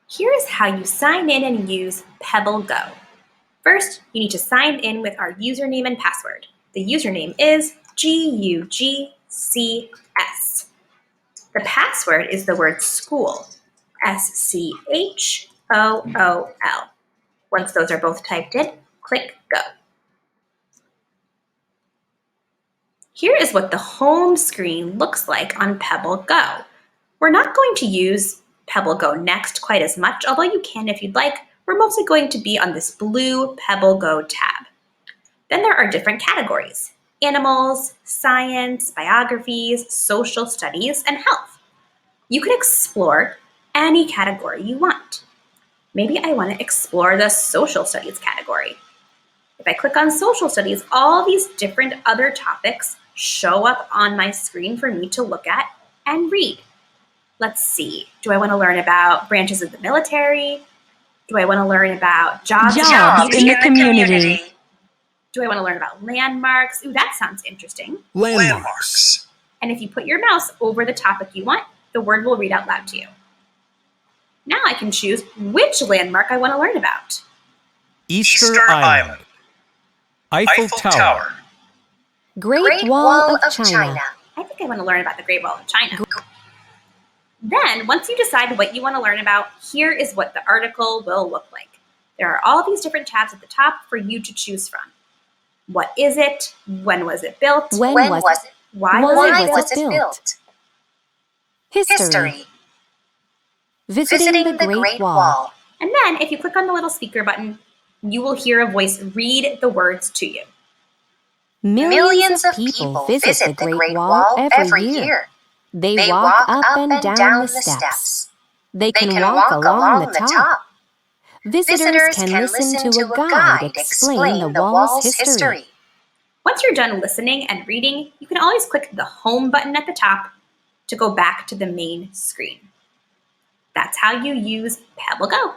Here is how you sign in and use PebbleGo. First, you need to sign in with our username and password. The username is GUGCS. The password is the word school, SCHOOL. Once those are both typed in, click Go. Here is what the home screen looks like on PebbleGo. We're not going to use PebbleGo Next quite as much, although you can if you'd like. We're mostly going to be on this blue PebbleGo tab. Then there are different categories: animals, science, biographies, social studies, and health. You can explore any category you want. Maybe I want to explore the social studies category. If I click on social studies, all these different other topics show up on my screen for me to look at and read. Let's see. Do I want to learn about branches of the military? Do I want to learn about jobs in the community? Do I want to learn about landmarks? Ooh, that sounds interesting. Landmarks. And if you put your mouse over the topic you want, the word will read out loud to you. Now I can choose which landmark I want to learn about. Easter Island. Eiffel Tower. Great Wall of China. I think I want to learn about the Great Wall of China. Then, once you decide what you want to learn about, here is what the article will look like. There are all these different tabs at the top for you to choose from. What is it? When was it built? When was it? Why was it built? History. Visiting the Great Wall. And then, if you click on the little speaker button, you will hear a voice read the words to you. Millions of people visit the Great Wall every year. They walk up and down the steps. They can walk along the top. Visitors can listen to a guide explain the wall's history. Once you're done listening and reading, you can always click the home button at the top to go back to the main screen. That's how you use PebbleGo.